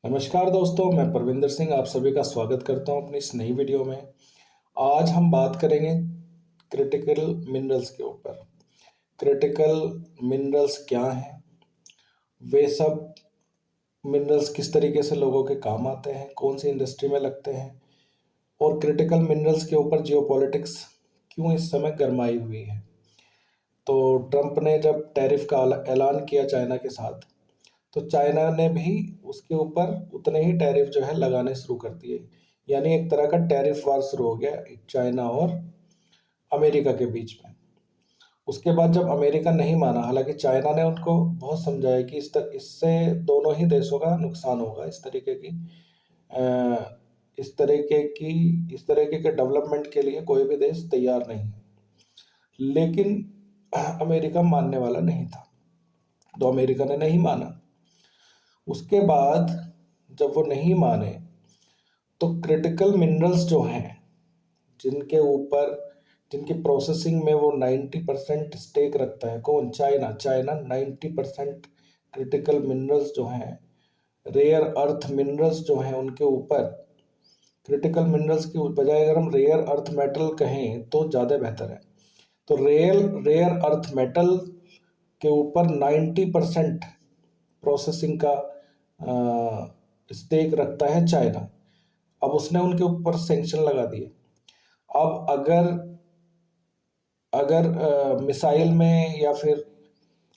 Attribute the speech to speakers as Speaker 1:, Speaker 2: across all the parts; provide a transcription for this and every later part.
Speaker 1: नमस्कार दोस्तों, मैं परविंदर सिंह आप सभी का स्वागत करता हूं अपनी इस नई वीडियो में। आज हम बात करेंगे क्रिटिकल मिनरल्स के ऊपर। क्रिटिकल मिनरल्स क्या हैं, वे सब मिनरल्स किस तरीके से लोगों के काम आते हैं, कौन सी इंडस्ट्री में लगते हैं, और क्रिटिकल मिनरल्स के ऊपर जियोपॉलिटिक्स क्यों इस समय गरमाई हुई है। तो ट्रंप ने जब टैरिफ का ऐलान किया चाइना के साथ, तो चाइना ने भी उसके ऊपर उतने ही टैरिफ जो है लगाने शुरू कर दिए। यानी एक तरह का टैरिफ वार शुरू हो गया चाइना और अमेरिका के बीच में। उसके बाद जब अमेरिका नहीं माना, हालांकि चाइना ने उनको बहुत समझाया कि इससे दोनों ही देशों का नुकसान होगा, अ, इस तरीके के डेवलपमेंट के लिए कोई भी देश तैयार नहीं है। लेकिन अमेरिका मानने वाला नहीं था, तो अमेरिका ने नहीं माना। उसके बाद जब वो नहीं माने, तो क्रिटिकल मिनरल्स जो हैं, जिनके ऊपर जिनकी प्रोसेसिंग में वो 90% स्टेक रखता है, कौन? चाइना। चाइना 90% क्रिटिकल मिनरल्स जो हैं, रेयर अर्थ मिनरल्स जो हैं, उनके ऊपर, क्रिटिकल मिनरल्स की बजाय अगर हम रेयर अर्थ मेटल कहें तो ज़्यादा बेहतर है। तो रेयर अर्थ मेटल के ऊपर 90% प्रोसेसिंग का स्टेक रखता है चाइना। अब उसने उनके ऊपर सैंक्शन लगा दिए। अब अगर अगर मिसाइल में या फिर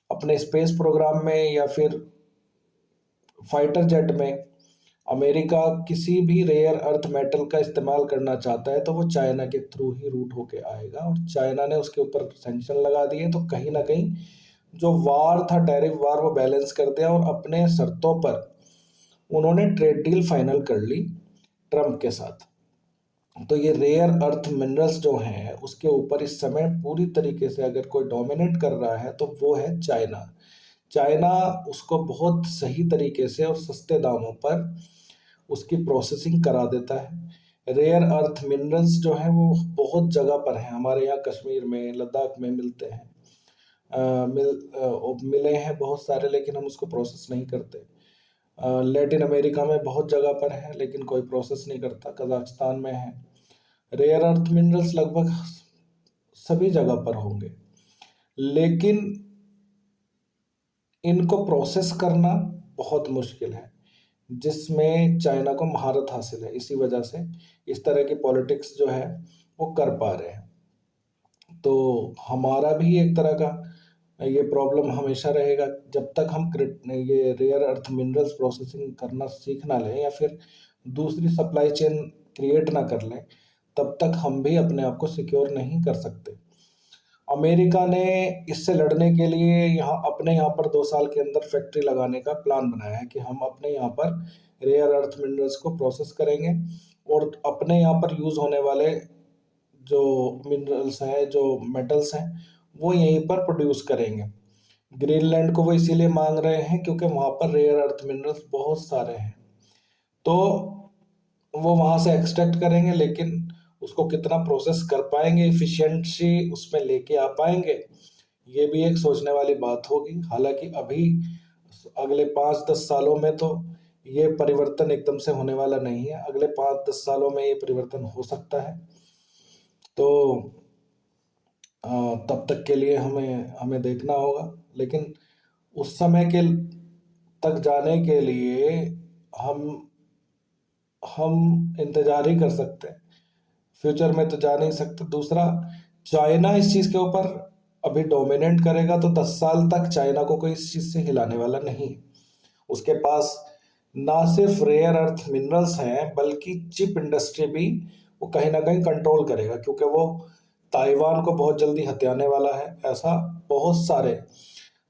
Speaker 1: अपने स्पेस प्रोग्राम में या फिर फाइटर जेट में अमेरिका किसी भी रेयर अर्थ मेटल का इस्तेमाल करना चाहता है, तो वो चाइना के थ्रू ही रूट होके आएगा, और चाइना ने उसके ऊपर सैंक्शन लगा दिए। तो कहीं ना कहीं जो वार था, टैरिफ वार, वो बैलेंस कर दिया, और अपने शर्तों पर उन्होंने ट्रेड डील फाइनल कर ली ट्रंप के साथ। तो ये रेयर अर्थ मिनरल्स जो हैं, उसके ऊपर इस समय पूरी तरीके से अगर कोई डोमिनेट कर रहा है तो वो है चाइना। चाइना उसको बहुत सही तरीके से और सस्ते दामों पर उसकी प्रोसेसिंग करा देता है। रेयर अर्थ मिनरल्स जो हैं वो बहुत जगह पर हैं, हमारे यहाँ कश्मीर में, लद्दाख में मिलते हैं। मिले हैं बहुत सारे, लेकिन हम उसको प्रोसेस नहीं करते। लैटिन अमेरिका में बहुत जगह पर है, लेकिन कोई प्रोसेस नहीं करता। कजाकिस्तान में है। रेयर अर्थ मिनरल्स लगभग सभी जगह पर होंगे, लेकिन इनको प्रोसेस करना बहुत मुश्किल है, जिसमें चाइना को महारत हासिल है। इसी वजह से इस तरह की पॉलिटिक्स जो है वो कर पा रहे हैं। तो हमारा भी एक तरह का ये प्रॉब्लम हमेशा रहेगा, जब तक हम ये रेयर अर्थ मिनरल्स प्रोसेसिंग करना सीख ना लें या फिर दूसरी सप्लाई चेन क्रिएट ना कर लें, तब तक हम भी अपने आप को सिक्योर नहीं कर सकते। अमेरिका ने इससे लड़ने के लिए अपने यहाँ पर 2 साल के अंदर फैक्ट्री लगाने का प्लान बनाया है कि हम अपने यहाँ पर रेयर अर्थ मिनरल्स को प्रोसेस करेंगे, और अपने यहाँ पर यूज़ होने वाले जो मिनरल्स हैं, जो मेटल्स हैं, वो यहीं पर प्रोड्यूस करेंगे। ग्रीनलैंड को वो इसीलिए मांग रहे हैं क्योंकि वहाँ पर रेयर अर्थ मिनरल्स बहुत सारे हैं। तो वो वहाँ से एक्सट्रैक्ट करेंगे, लेकिन उसको कितना प्रोसेस कर पाएंगे, इफिशिएंसी उसमें लेके आ पाएंगे, ये भी एक सोचने वाली बात होगी। हालांकि अभी अगले 5-10 सालों में तो ये परिवर्तन एकदम से होने वाला नहीं है। अगले 5-10 सालों में ये परिवर्तन हो सकता है। तो तब तक के लिए हमें हमें देखना होगा, लेकिन उस समय के तक जाने के लिए हम हम इंतजार ही कर सकते हैं। फ्यूचर में तो जा नहीं सकते। दूसरा, चाइना इस चीज़ के ऊपर अभी डोमिनेट करेगा, तो 10 साल तक चाइना को कोई इस चीज़ से हिलाने वाला नहीं। उसके पास ना सिर्फ रेयर अर्थ मिनरल्स हैं, बल्कि चिप इंडस्ट्री भी वो कहीं ना कहीं कंट्रोल करेगा, क्योंकि वो ताइवान को बहुत जल्दी हथियाने वाला है। ऐसा बहुत सारे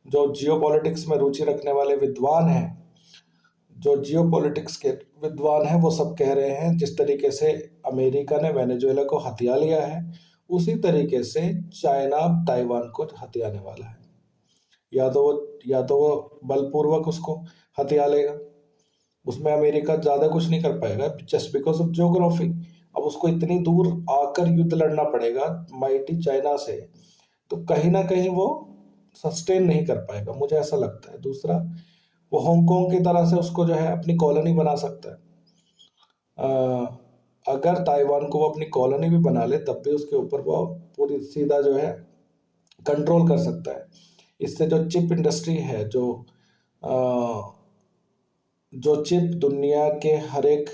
Speaker 1: जो जियोपॉलिटिक्स में रुचि रखने वाले विद्वान हैं, जो जियोपॉलिटिक्स के विद्वान हैं, वो सब कह रहे हैं जिस तरीके से अमेरिका ने वेनेजुएला को हथिया लिया है, उसी तरीके से चाइना ताइवान को हथियाने वाला है। या तो वो बलपूर्वक उसको हथिया लेगा, उसमें अमेरिका ज़्यादा कुछ नहीं कर पाएगा, जस्ट बिकॉज ऑफ ज्योग्राफी। अब उसको इतनी दूर आकर युद्ध लड़ना पड़ेगा माइटी चाइना से, तो कहीं ना कहीं वो सस्टेन नहीं कर पाएगा, मुझे ऐसा लगता है। दूसरा, वो हांगकांग की तरह से उसको जो है अपनी कॉलोनी बना सकता है। अगर ताइवान को वो अपनी कॉलोनी भी बना ले तब भी उसके ऊपर वो पूरी सीधा जो है कंट्रोल कर सकता है। इससे जो चिप इंडस्ट्री है, जो चिप दुनिया के हर एक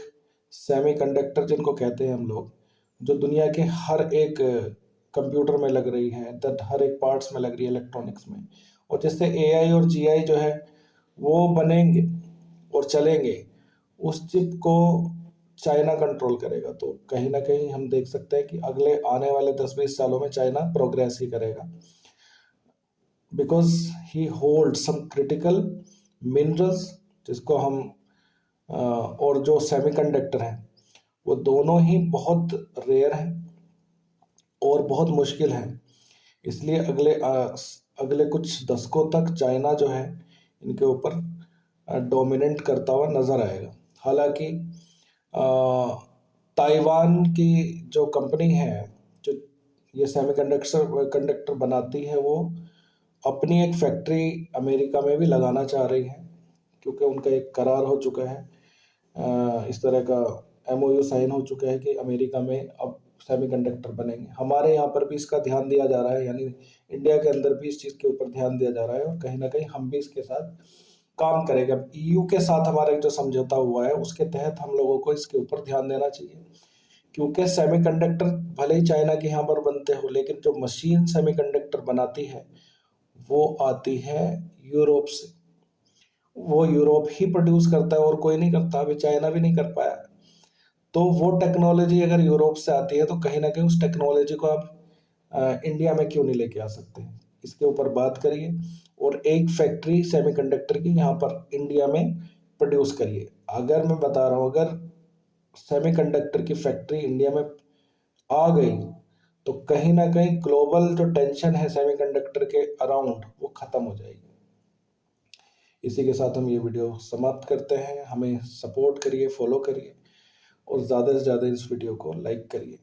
Speaker 1: सेमीकंडक्टर जिनको कहते हैं हम लोग, जो दुनिया के हर एक कंप्यूटर में लग रही है, दैट हर एक पार्ट्स में लग रही है, इलेक्ट्रॉनिक्स में, और जिससे एआई और जीआई जो है वो बनेंगे और चलेंगे, उस चिप को चाइना कंट्रोल करेगा। तो कहीं ना कहीं हम देख सकते हैं कि अगले आने वाले 10-20 सालों में चाइना प्रोग्रेस ही करेगा, because he hold some critical minerals, जिसको हम और जो सेमीकंडक्टर हैं वो दोनों ही बहुत रेयर हैं और बहुत मुश्किल हैं। इसलिए अगले कुछ दशकों तक चाइना जो है इनके ऊपर डोमिनेट करता हुआ नजर आएगा। हालांकि ताइवान की जो कंपनी है, जो ये सेमीकंडक्टर कंडक्टर बनाती है, वो अपनी एक फैक्ट्री अमेरिका में भी लगाना चाह रही है, क्योंकि उनका एक करार हो चुका है, इस तरह का एमओयू साइन हो चुका है कि अमेरिका में अब सेमीकंडक्टर बनेंगे। हमारे यहाँ पर भी इसका ध्यान दिया जा रहा है, यानी इंडिया के अंदर भी इस चीज़ के ऊपर ध्यान दिया जा रहा है, और कहीं ना कहीं हम भी इसके साथ काम करेंगे। अब ईयू के साथ हमारा जो समझौता हुआ है उसके तहत हम लोगों को इसके ऊपर ध्यान देना चाहिए, क्योंकि सेमीकंडक्टर भले ही चाइना के यहाँ पर बनते हो, लेकिन जो मशीन सेमीकंडक्टर बनाती है वो आती है यूरोप से। वो यूरोप ही प्रोड्यूस करता है और कोई नहीं करता, अभी चाइना भी नहीं कर पाया। तो वो टेक्नोलॉजी अगर यूरोप से आती है तो कहीं ना कहीं उस टेक्नोलॉजी को आप इंडिया में क्यों नहीं लेके आ सकते हैं, इसके ऊपर बात करिए और एक फैक्ट्री सेमीकंडक्टर की यहाँ पर इंडिया में प्रोड्यूस करिए। अगर मैं बता रहा हूँ, अगर सेमीकंडक्टर की फैक्ट्री इंडिया में आ गई तो कहीं ना कहीं ग्लोबल जो टेंशन है सेमीकंडक्टर के अराउंड वो खत्म हो जाएगी। इसी के साथ हम ये वीडियो समाप्त करते हैं। हमें सपोर्ट करिए, फॉलो करिए और ज़्यादा से ज़्यादा इस वीडियो को लाइक करिए।